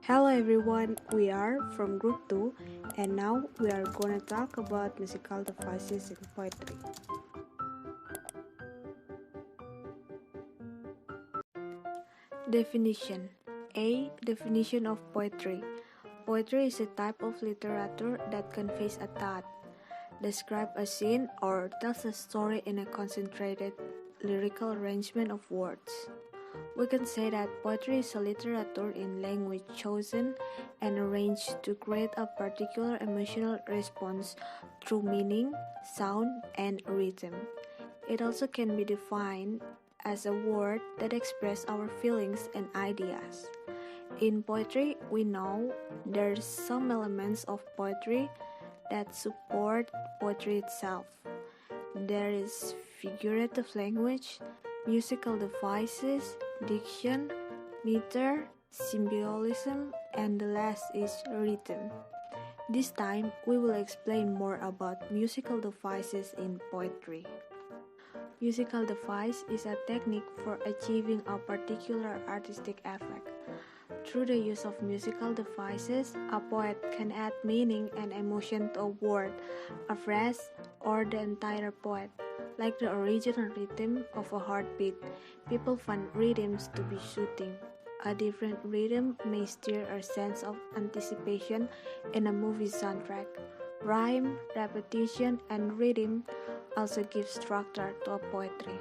Hello everyone, we are from group 2 and now we are going to talk about musical devices in poetry. Definition. A. Definition of poetry. Poetry is a type of literature that conveys a thought, describes a scene, or tells a story in a concentrated lyrical arrangement of words. We can say that poetry is a literature in language chosen and arranged to create a particular emotional response through meaning, sound, and rhythm. It also can be defined as a word that expresses our feelings and ideas. In poetry, we know there's some elements of poetry that support poetry itself. There is figurative language, musical devices, diction, meter, symbolism, and the last is rhythm. This time, we will explain more about musical devices in poetry. Musical device is a technique for achieving a particular artistic effect. Through the use of musical devices, a poet can add meaning and emotion to a word, a phrase, or the entire poem. Like the original rhythm of a heartbeat, people find rhythms to be soothing. A different rhythm may stir a sense of anticipation in a movie soundtrack. Rhyme, repetition, and rhythm also give structure to a poetry.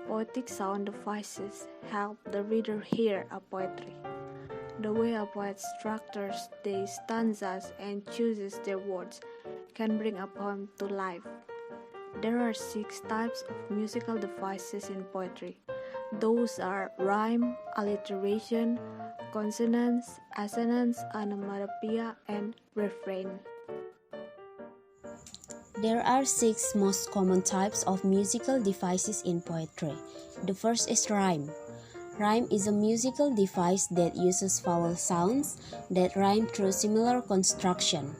Poetic sound devices help the reader hear a poetry. The way a poet structures their stanzas and chooses their words can bring a poem to life. There are 6 types of musical devices in poetry. Those are rhyme, alliteration, consonance, assonance, onomatopoeia, and refrain. There are 6 most common types of musical devices in poetry. The first is rhyme. Rhyme is a musical device that uses vowel sounds that rhyme through similar construction.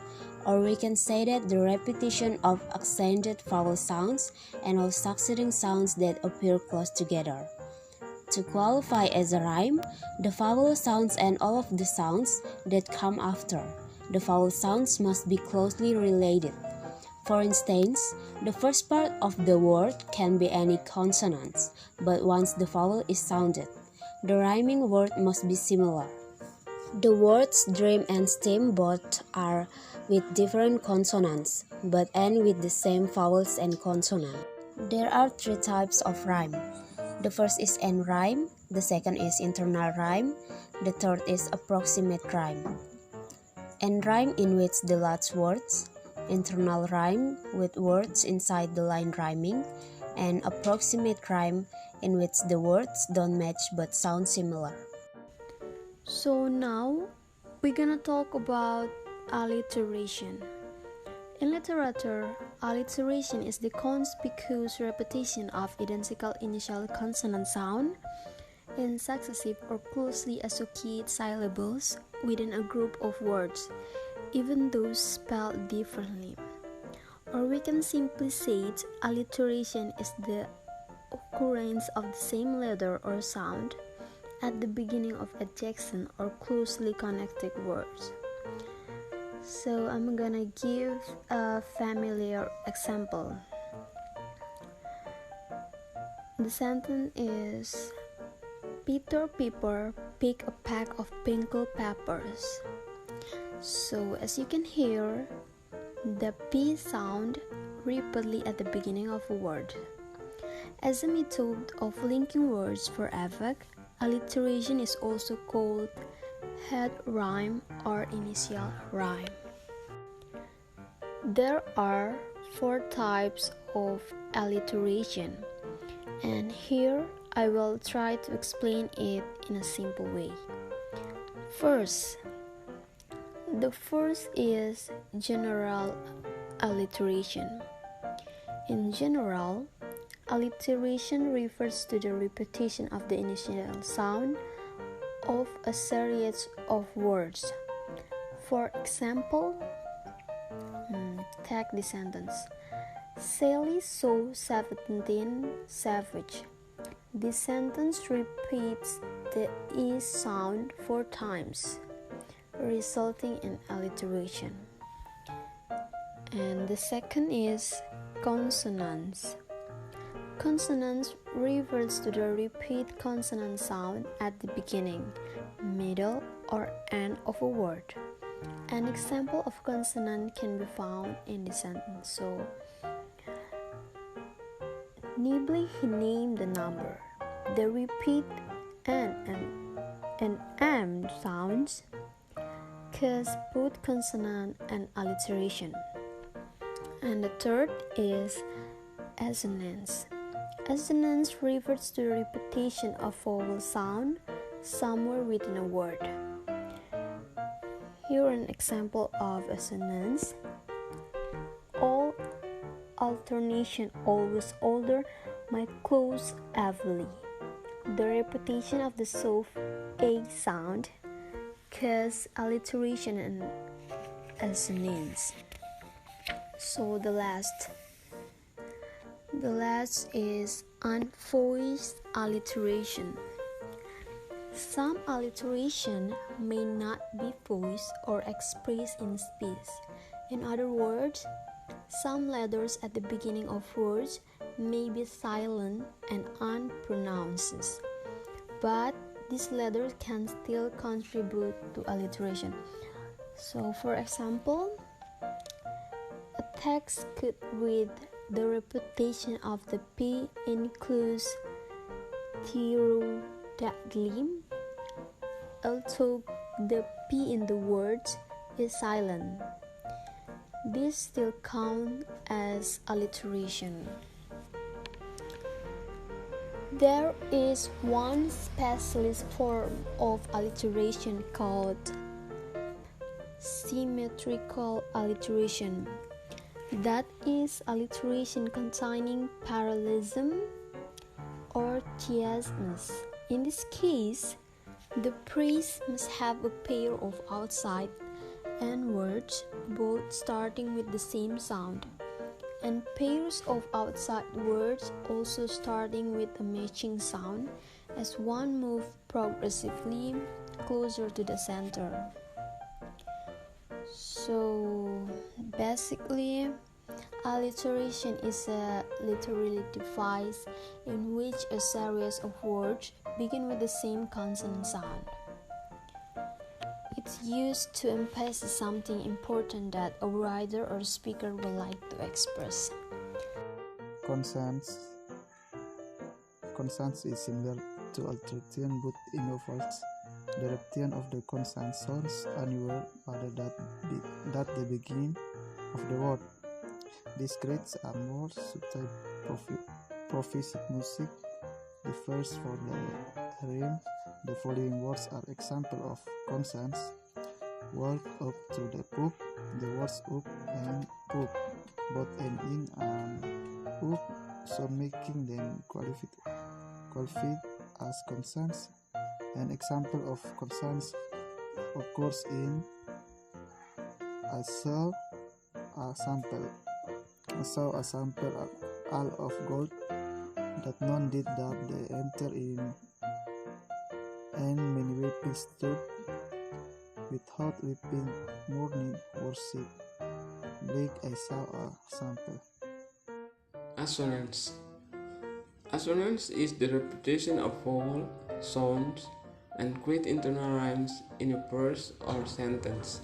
Or we can say that the repetition of accented vowel sounds and all succeeding sounds that appear close together. To qualify as a rhyme, the vowel sounds and all of the sounds that come after the vowel sounds must be closely related. For instance, the first part of the word can be any consonants, but once the vowel is sounded, the rhyming word must be similar. The words dream and steam both are with different consonants, but end with the same vowels and consonant. There are 3 types of rhyme. The first is end rhyme, the second is internal rhyme, the third is approximate rhyme. End rhyme in which the last words, internal rhyme with words inside the line rhyming, and approximate rhyme in which the words don't match but sound similar. So now we're gonna talk about alliteration. In literature, alliteration is the conspicuous repetition of identical initial consonant sound in successive or closely associated syllables within a group of words, even those spelled differently. Or we can simply say alliteration is the occurrence of the same letter or sound at the beginning of adjacent or closely connected words. So I'm gonna give a familiar example. The sentence is Peter Piper picked a pack of pickled peppers. So as you can hear, the P sound repeatedly at the beginning of a word. As a method of linking words for effect, alliteration is also called head rhyme or initial rhyme. There are 4 types of alliteration, and here I will try to explain it in a simple way. The first is general alliteration. In general, alliteration refers to the repetition of the initial sound of a series of words. For example, take the sentence, Sally saw 17 savage. This sentence repeats the E sound 4 times. resulting in alliteration. And the second is consonants. Consonants refers to the repeat consonant sound at the beginning, middle, or end of a word. An example of consonant can be found in the sentence. So, nimbly he named the number. The repeat N and M sounds cause both consonant and alliteration. And the third is assonance. Assonance refers to the repetition of vowel sound somewhere within a word. Here an example of assonance. All alternation always older my clothes heavily. The repetition of the soft A sound cause alliteration and assonance. So the last is unvoiced alliteration. Some alliteration may not be voiced or expressed in speech. In other words, some letters at the beginning of words may be silent and unpronounced, but these letters can still contribute to alliteration. So, for example, a text could read the repetition of the P includes pterodactyl, although the P in the word is silent. This still counts as alliteration. There is one specialist form of alliteration called symmetrical alliteration. That is alliteration containing parallelism or chiasmus. In this case, the phrase must have a pair of outside end words, both starting with the same sound, and pairs of outside words also starting with a matching sound as one moves progressively closer to the center. So basically, alliteration is a literary device in which a series of words begin with the same consonant sound. It's used to emphasize something important that a writer or speaker would like to express. Consonants is similar to alliteration but involves the repetition of the consonant sounds anywhere other than the beginning of the word. This creates a more subtle prophetic music. The first for the rhyme, the following words are examples of consonants. Walk up to the pub, the words up and pub, both end in up, so making them qualified as consonants. An example of consonants occurs in I saw a sample all of gold that none did that they enter in, and many weeping stood without weeping morning worship. Blake I saw a sample. Assonance. Assonance is the repetition of vowel sounds and create internal rhymes in a verse or sentence,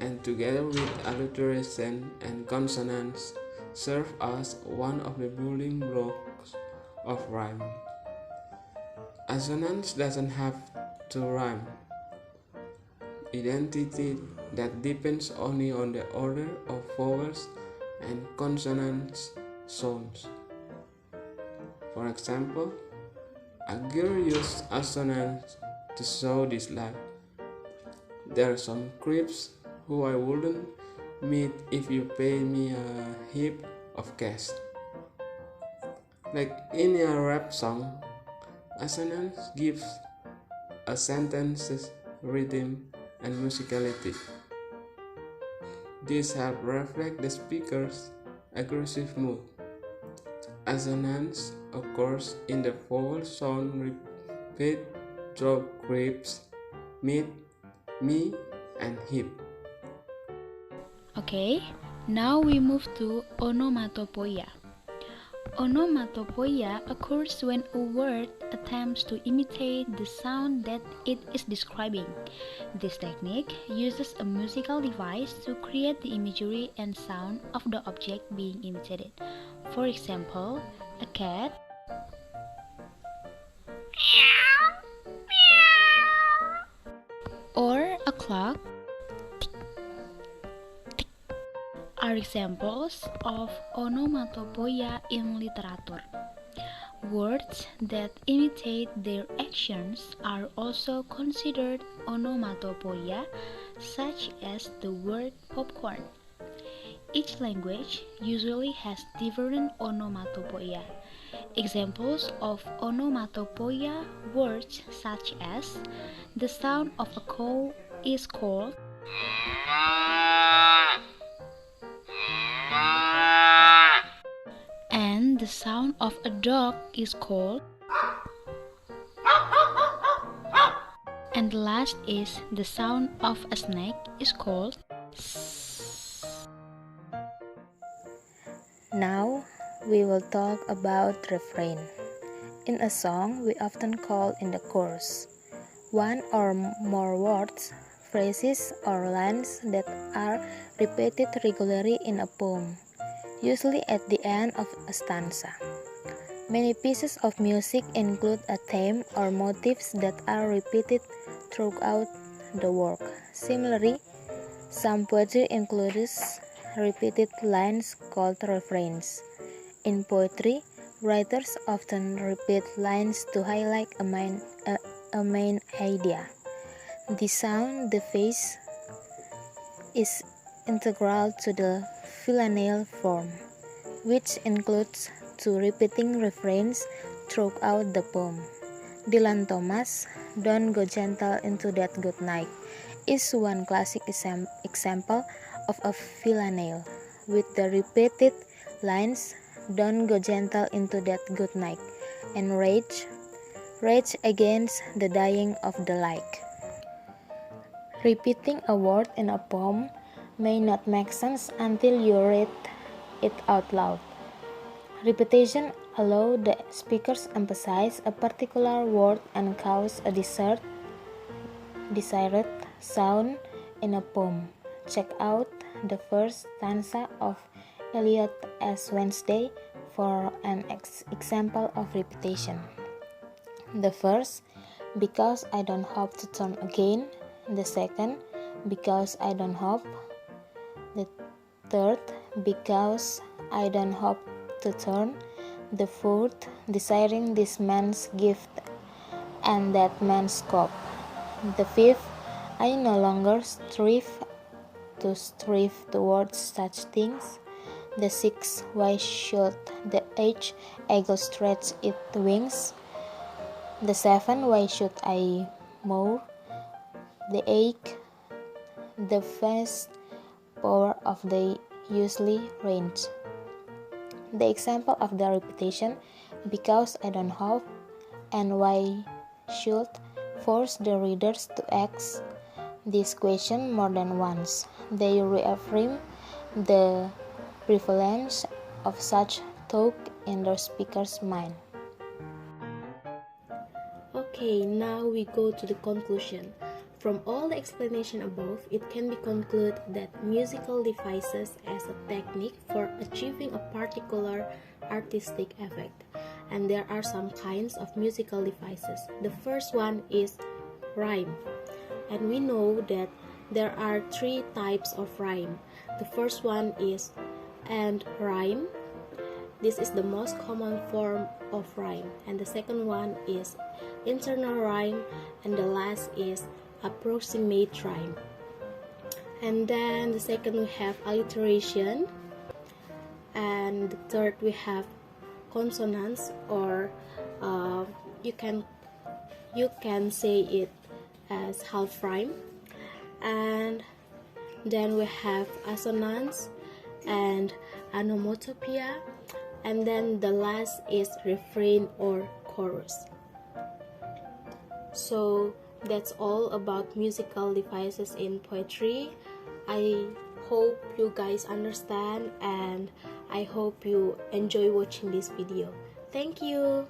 and together with alliteration and consonants serve as one of the building blocks of rhyme. Assonance doesn't have to rhyme. Identity that depends only on the order of vowels and consonants sounds. For example, a girl used assonance to show dislike. There are some creeps who I wouldn't meet if you pay me a heap of cash. Like in a rap song, assonance gives a sentence's rhythm and musicality. This helps reflect the speaker's aggressive mood. Assonance occurs in the vowel sound repeat through creeps, meet, me, and hip. Okay, now we move to onomatopoeia. Onomatopoeia occurs when a word attempts to imitate the sound that it is describing. This technique uses a musical device to create the imagery and sound of the object being imitated. For example, a cat, or a clock are examples of onomatopoeia in literature. Words that imitate their actions are also considered onomatopoeia, such as the word popcorn. Each language usually has different onomatopoeia. Examples of onomatopoeia words such as the sound of a cow is called, and the sound of a dog is called, and the last is the sound of a snake is called. Now we will talk about refrain. In a song, we often call in the chorus one or more words, phrases, or lines that are repeated regularly in a poem, usually at the end of a stanza. Many pieces of music include a theme or motifs that are repeated throughout the work. Similarly, some poetry includes repeated lines called refrains. In poetry, writers often repeat lines to highlight a main idea. The sound, the phrase, is integral to the villanelle form, which includes two repeating refrains throughout the poem. Dylan Thomas' "Don't Go Gentle Into That Good Night" is one classic example of a villanelle, with the repeated lines "Don't go gentle into that good night" and "Rage against the dying of the light." Repeating a word in a poem may not make sense until you read it out loud. Repetition allows the speakers emphasize a particular word and cause a desired sound in a poem. Check out the first stanza of Eliot S. Wednesday for an example of repetition. The first, "Because I don't hope to turn again." The second, "Because I don't hope." The third, "Because I don't hope to turn." The fourth, "Desiring this man's gift and that man's cup." The fifth, "I no longer strive towards such things." The sixth, "Why should the aged eagle stretch its wings?" The seventh, "Why should I mourn?" The eighth, "The vast power of the usually range." The example of the repetition, "Because I don't hope" and "Why should" force the readers to ask this question more than once. They reaffirm the prevalence of such thought in the speaker's mind. Okay, now we go to the conclusion. From all the explanation above, it can be concluded that musical devices as a technique for achieving a particular artistic effect. And there are some kinds of musical devices. The first one is rhyme. And we know that there are three types of rhyme. The first one is end rhyme. This is the most common form of rhyme. And the second one is internal rhyme, and the last is approximate rhyme. And then the second we have alliteration, and the third we have consonants, or you can say it as half rhyme. And then we have assonance and onomatopoeia, and then the last is refrain or chorus. So That's all about musical devices in poetry. I hope you guys understand, and I hope you enjoy watching this video. Thank you.